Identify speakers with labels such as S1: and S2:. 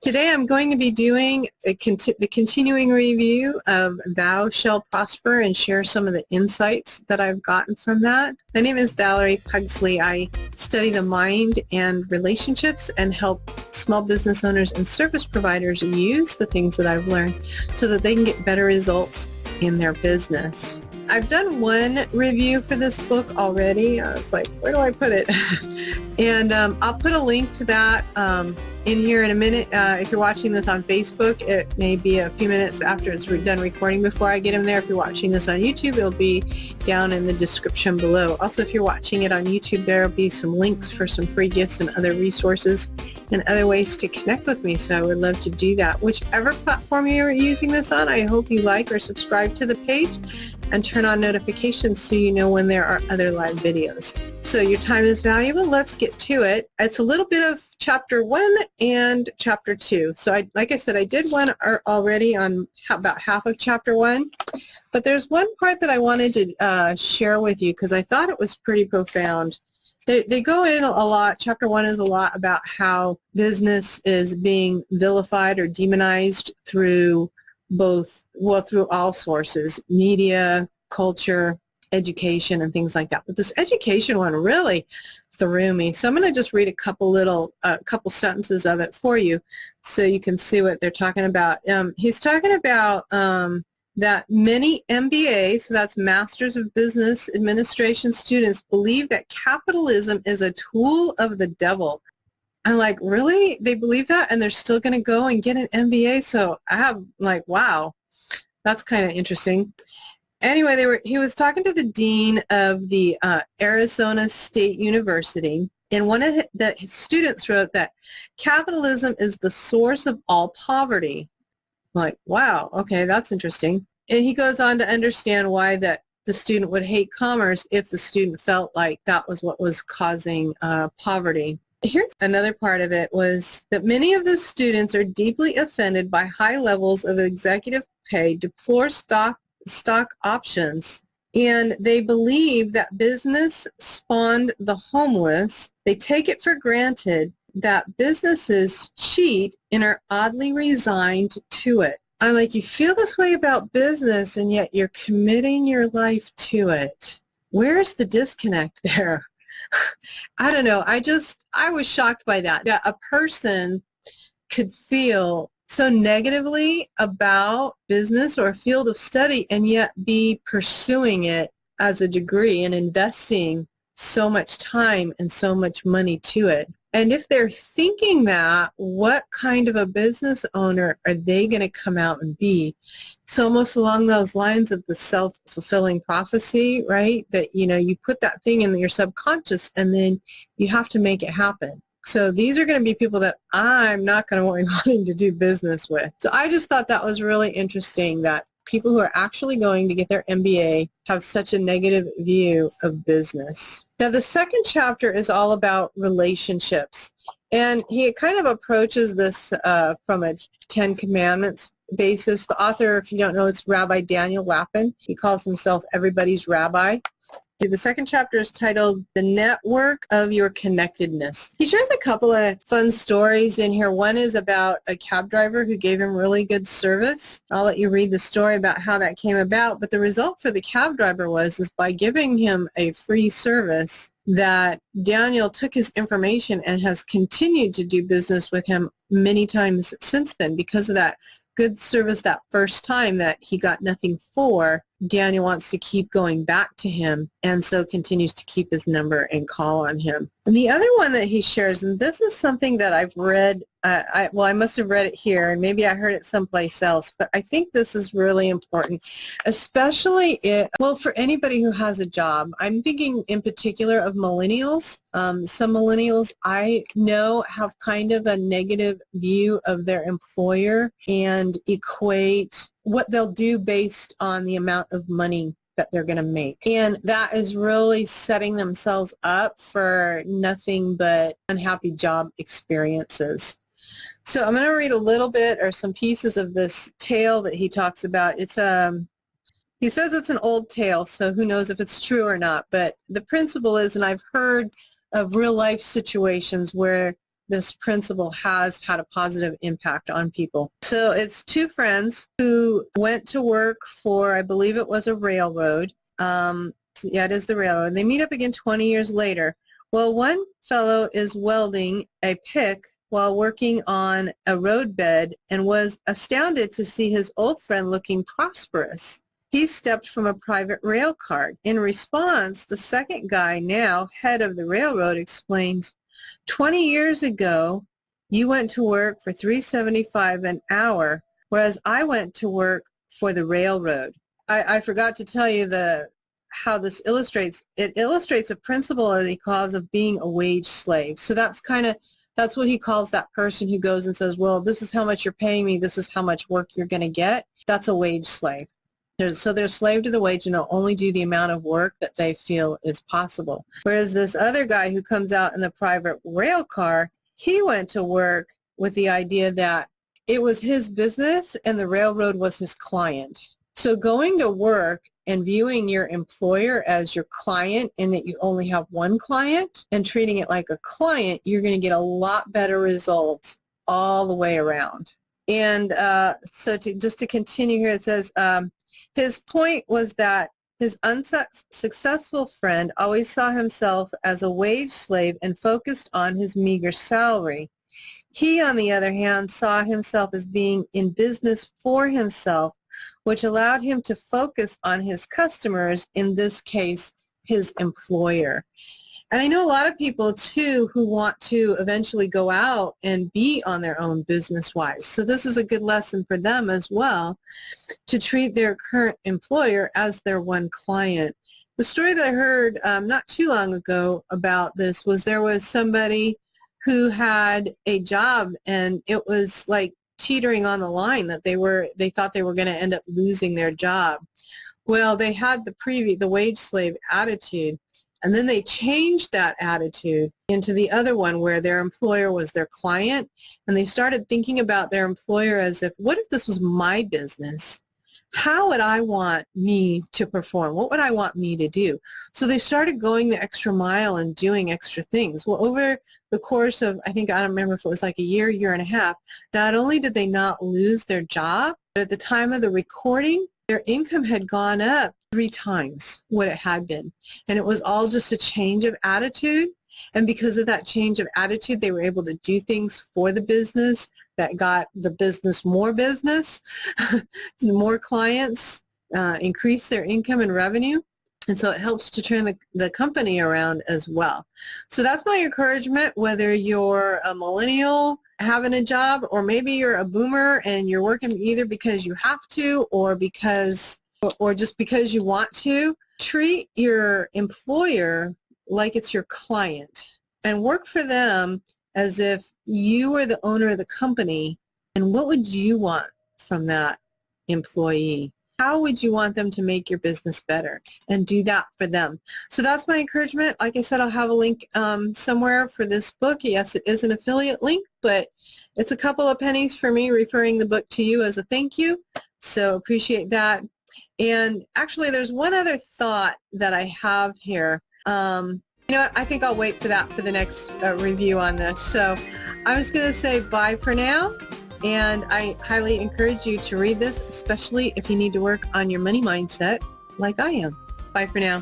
S1: Today I'm going to be doing the continuing review of Thou Shall Prosper and share some of the insights that I've gotten from that. My name is Valerie Pugsley. I study the mind and relationships and help small business owners and service providers use the things that I've learned so that they can get better results in their business. I've done one review for this book already. I was like, where do I put it? And I'll put a link to that in here in a minute. If you're watching this on Facebook, it may be a few minutes after it's done recording before I get them there. If you're watching this on YouTube, it'll be down in the description below. Also, if you're watching it on YouTube, there will be some links for some free gifts and other resources and other ways to connect with me. So I would love to do that. Whichever platform you're using this on, I hope you like or subscribe to the page and turn on notifications so you know when there are other live videos. So your time is valuable. Let's get to it. It's a little bit of chapter 1 and chapter 2. So like I said, I did one already on about half of chapter 1, but there's one part that I wanted to share with you because I thought it was pretty profound. They go in a lot. Chapter 1 is a lot about how business is being vilified or demonized through through all sources, media, culture, education, and things like that. But this education one really threw me. So I'm going to just read a couple sentences of it for you so you can see what they're talking about. He's talking about that many MBA, so that's Masters of Business Administration students, believe that capitalism is a tool of the devil. I'm like, really? They believe that? And they're still going to go and get an MBA? So I'm like, wow, that's kind of interesting. Anyway, he was talking to the dean of the Arizona State University, and one of his students wrote that capitalism is the source of all poverty. I'm like, wow, okay, that's interesting. And he goes on to understand why that the student would hate commerce if the student felt like that was what was causing poverty. Here's another part of it was that many of the students are deeply offended by high levels of executive pay, deplore stock options, and they believe that business spawned the homeless. They take it for granted that businesses cheat and are oddly resigned to it. I'm like, you feel this way about business and yet you're committing your life to it. Where's the disconnect there? I don't know. I was shocked by that a person could feel so negatively about business or a field of study and yet be pursuing it as a degree and investing so much time and so much money to it. And if they're thinking that, what kind of a business owner are they going to come out and be? It's almost along those lines of the self-fulfilling prophecy, right? That, you put that thing in your subconscious and then you have to make it happen. So these are going to be people that I'm not going to be wanting to do business with. So I just thought that was really interesting that people who are actually going to get their MBA have such a negative view of business. Now, the second chapter is all about relationships, and he kind of approaches this from a Ten Commandments basis. The author, if you don't know, it's Rabbi Daniel Lapin. He calls himself everybody's rabbi. The second chapter is titled The Network of Your Connectedness. He shares a couple of fun stories in here. One is about a cab driver who gave him really good service. I'll let you read the story about how that came about. But the result for the cab driver was by giving him a free service that Daniel took his information and has continued to do business with him many times since then because of that good service that first time that he got nothing for. Daniel wants to keep going back to him and so continues to keep his number and call on him. And the other one that he shares, and this is something that I've read, I must have read it here and maybe I heard it someplace else, but I think this is really important, especially for anybody who has a job. I'm thinking in particular of millennials. Some millennials I know have kind of a negative view of their employer and equate what they'll do based on the amount of money that they're going to make. And that is really setting themselves up for nothing but unhappy job experiences. So I'm going to read a little bit or some pieces of this tale that he talks about. He says it's an old tale, so who knows if it's true or not. But the principle is, and I've heard of real life situations where this principle has had a positive impact on people. So it's two friends who went to work for, I believe it was a railroad. Yeah, it is the railroad. They meet up again 20 years later. Well, one fellow is welding a pick while working on a roadbed and was astounded to see his old friend looking prosperous. He stepped from a private rail car. In response, the second guy, now head of the railroad, explains, 20 years ago, you went to work for $3.75 an hour, whereas I went to work for the railroad. I forgot to tell you how this illustrates. It illustrates a principle that he calls of being a wage slave. So that's what he calls that person who goes and says, well, this is how much you're paying me, this is how much work you're going to get. That's a wage slave. So they're slave to the wage, and they'll only do the amount of work that they feel is possible. Whereas this other guy who comes out in the private rail car, he went to work with the idea that it was his business and the railroad was his client. So going to work and viewing your employer as your client and that you only have one client and treating it like a client, you're going to get a lot better results all the way around. And just to continue here, it says, his point was that his unsuccessful friend always saw himself as a wage slave and focused on his meager salary. He, on the other hand, saw himself as being in business for himself, which allowed him to focus on his customers, in this case, his employer. And I know a lot of people, too, who want to eventually go out and be on their own business-wise. So this is a good lesson for them as well, to treat their current employer as their one client. The story that I heard not too long ago about this was there was somebody who had a job, and it was like teetering on the line that they thought they were going to end up losing their job. Well, they had the wage slave attitude. And then they changed that attitude into the other one where their employer was their client. And they started thinking about their employer as if, what if this was my business? How would I want me to perform? What would I want me to do? So they started going the extra mile and doing extra things. Well, over the course of, I don't remember if it was like a year and a half, not only did they not lose their job, but at the time of the recording, their income had gone up 3 times what it had been. And it was all just a change of attitude. And because of that change of attitude, they were able to do things for the business that got the business, more clients, increase their income and revenue. And so it helps to turn the company around as well. So that's my encouragement, whether you're a millennial having a job, or maybe you're a boomer and you're working either because you have to or just because you want to. Treat your employer like it's your client and work for them as if you were the owner of the company. And what would you want from that employee? How would you want them to make your business better? And do that for them. So that's my encouragement. Like I said, I'll have a link somewhere for this book. Yes, it is an affiliate link, but it's a couple of pennies for me referring the book to you as a thank you. So appreciate that. And actually, there's one other thought that I have here. You know what? I think I'll wait for that for the next review on this. So I'm just going to say bye for now. And I highly encourage you to read this, especially if you need to work on your money mindset like I am. Bye for now.